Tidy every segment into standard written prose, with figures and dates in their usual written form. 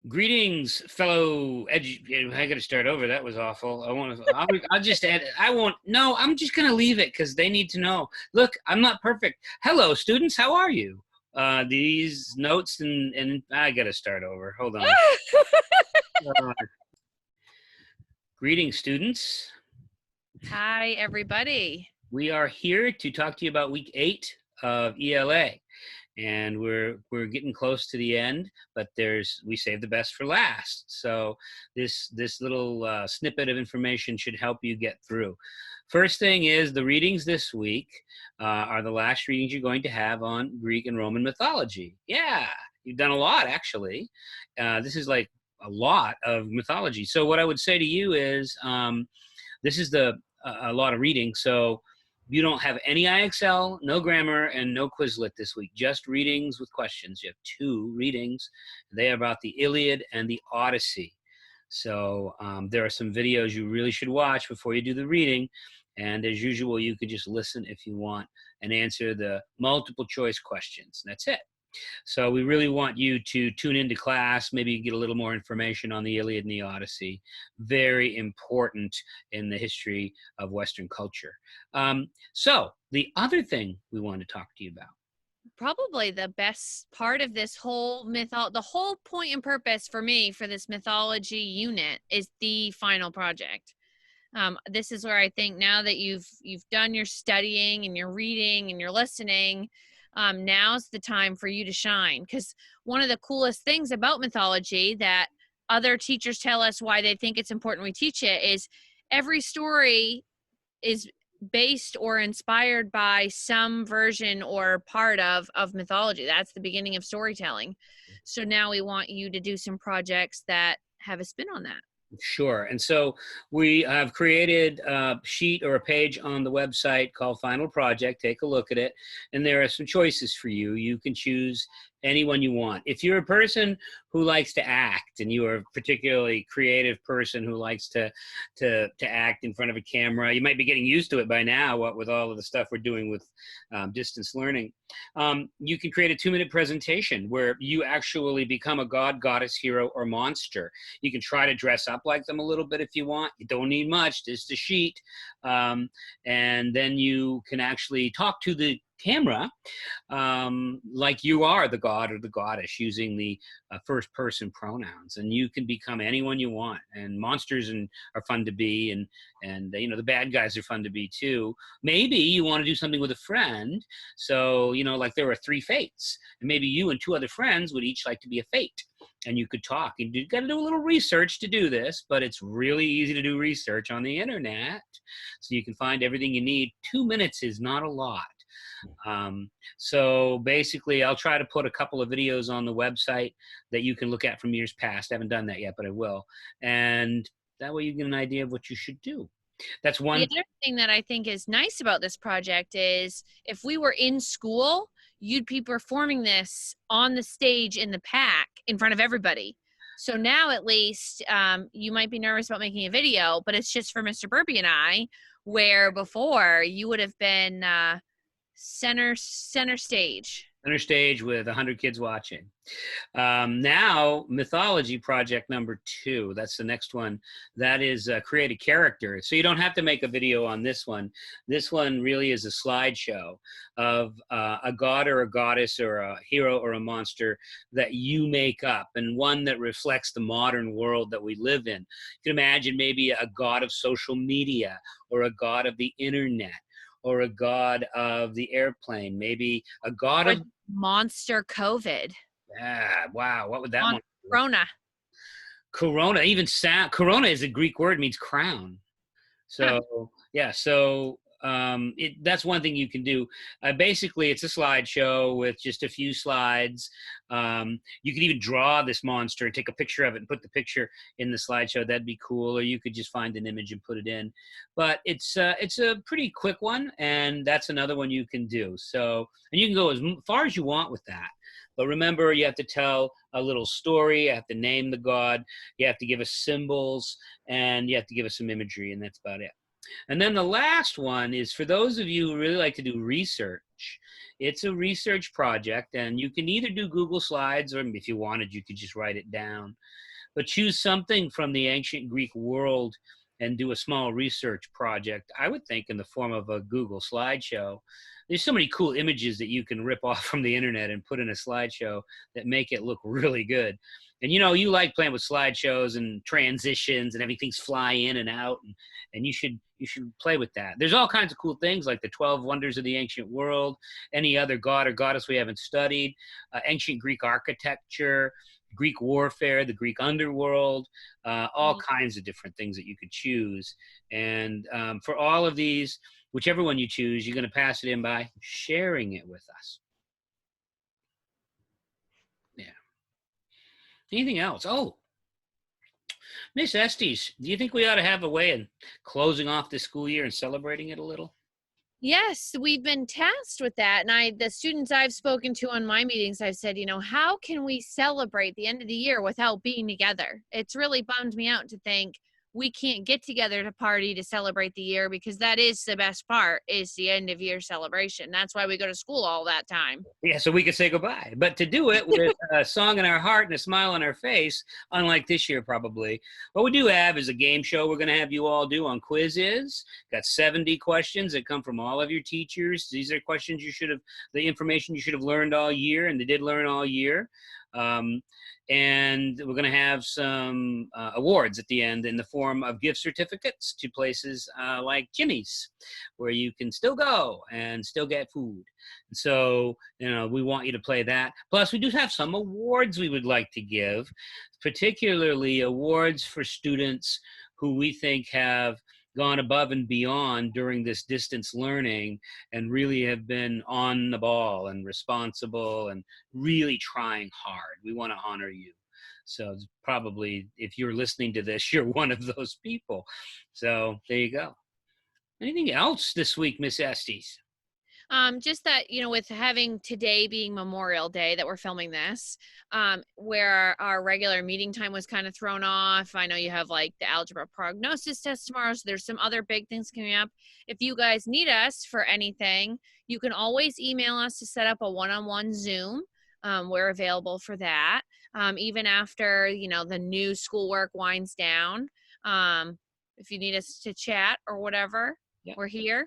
Greetings, fellow I got to start over. That was awful. I'll just add. I won't. No, I'm just gonna leave it because they need to know. Look, I'm not perfect. Hello, students. How are you? These notes and I got to start over. Hold on. Uh, Greetings, students. Hi, everybody. We are here to talk to you about week 8 of ELA. And we're getting close to the end, but we saved the best for last. So this little snippet of information should help you get through. First thing is the readings this week are the last readings you're going to have on Greek and Roman mythology. Yeah, you've done a lot actually. This is like a lot of mythology. So what I would say to you is this is a lot of reading. So you don't have any IXL, no grammar, and no Quizlet this week. Just readings with questions. You have 2 readings. They are about the Iliad and the Odyssey. So there are some videos you really should watch before you do the reading. And as usual, you can just listen if you want and answer the multiple choice questions. That's it. So we really want you to tune into class, maybe get a little more information on the Iliad and the Odyssey. Very important in the history of Western culture. So the other thing we want to talk to you about. Probably the best part of this whole the whole point and purpose for me for this mythology unit is the final project. This is where I think now that you've done your studying and your reading and your listening, now's the time for you to shine. Because one of the coolest things about mythology that other teachers tell us why they think it's important we teach it is every story is based or inspired by some version or part of mythology. That's the beginning of storytelling. So now we want you to do some projects that have a spin on that. Sure. And so we have created a sheet or a page on the website called Final Project. Take a look at it. And there are some choices for you. You can choose anyone you want. If you're a person who likes to act and you are a particularly creative person who likes to act in front of a camera, you might be getting used to it by now, what with all of the stuff we're doing with distance learning. You can create a 2-minute presentation where you actually become a god, goddess, hero, or monster. You can try to dress up like them a little bit if you want. You don't need much, just a sheet. And then you can actually talk to the camera like you are the god or the goddess using the first person pronouns, and you can become anyone you want. And monsters are fun to be, and you know, the bad guys are fun to be too. Maybe you want to do something with a friend, so you know, like there are 3 fates, and maybe you and 2 other friends would each like to be a fate, and you could talk. And you got to do a little research to do this, but it's really easy to do research on the internet, so you can find everything you need. 2 minutes is not a lot. So basically, I'll try to put a couple of videos on the website that you can look at from years past. I haven't done that yet, but I will. And that way you get an idea of what you should do. That's one. The other thing that I think is nice about this project is if we were in school, you'd be performing this on the stage in the pack in front of everybody. So now at least you might be nervous about making a video, but it's just for Mr. Burby and I, where before you would have been center stage. Center stage with 100 kids watching. Now, mythology project number 2. That's the next one. That is create a character. So you don't have to make a video on this one. This one really is a slideshow of a god or a goddess or a hero or a monster that you make up, and one that reflects the modern world that we live in. You can imagine maybe a god of social media or a god of the internet, or a god of the airplane, maybe a god of monster COVID. Ah, wow, what would that one? Corona. Corona, even corona is a Greek word, means crown. So yeah, so that's one thing you can do. Basically, it's a slideshow with just a few slides. You could even draw this monster and take a picture of it and put the picture in the slideshow. That'd be cool. Or you could just find an image and put it in. But it's a pretty quick one, and that's another one you can do. So, and you can go as far as you want with that. But remember, you have to tell a little story. You have to name the god. You have to give us symbols, and you have to give us some imagery, and that's about it. And then the last one is for those of you who really like to do research. It's a research project, and you can either do Google Slides, or if you wanted, you could just write it down. But choose something from the ancient Greek world and do a small research project, I would think in the form of a Google slideshow. There's so many cool images that you can rip off from the internet and put in a slideshow that make it look really good. And you know, you like playing with slideshows and transitions and having things fly in and out, and you should play with that. There's all kinds of cool things like the 12 wonders of the ancient world, any other god or goddess we haven't studied, ancient Greek architecture, Greek warfare, the Greek underworld, all kinds of different things that you could choose. And for all of these, whichever one you choose, you're going to pass it in by sharing it with us. Yeah. Anything else? Oh, Miss Estes, do you think we ought to have a way of closing off this school year and celebrating it a little? Yes, we've been tasked with that. And the students I've spoken to on my meetings, I've said, how can we celebrate the end of the year without being together? It's really bummed me out to think we can't get together to party to celebrate the year, because that is the best part, is the end of year celebration. That's why we go to school all that time. Yeah, so we could say goodbye. But to do it with a song in our heart and a smile on our face, unlike this year probably, what we do have is a game show we're going to have you all do on Quiz. Got 70 questions that come from all of your teachers. These are questions the information you should have learned all year, and they did learn all year. And we're going to have some awards at the end in the form of gift certificates to places like Jimmy's, where you can still go and still get food. And so, we want you to play that. Plus, we do have some awards we would like to give, particularly awards for students who we think have gone above and beyond during this distance learning and really have been on the ball and responsible and really trying hard. We want to honor you. So probably if you're listening to this, you're one of those people. So there you go. Anything else this week, Miss Estes? Just that, with having today being Memorial Day that we're filming this, where our regular meeting time was kind of thrown off. I know you have like the algebra prognosis test tomorrow, so there's some other big things coming up. If you guys need us for anything, you can always email us to set up a one-on-one Zoom. We're available for that. Even after, the new schoolwork winds down. If you need us to chat or whatever, we're here.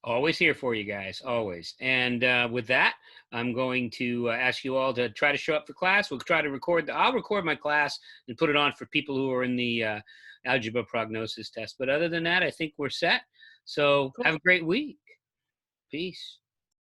Always here for you guys, always. And with that, I'm going to ask you all to try to show up for class. We'll try to I'll record my class and put it on for people who are in the algebra prognosis test. But other than that, I think we're set. So Have a great week. Peace.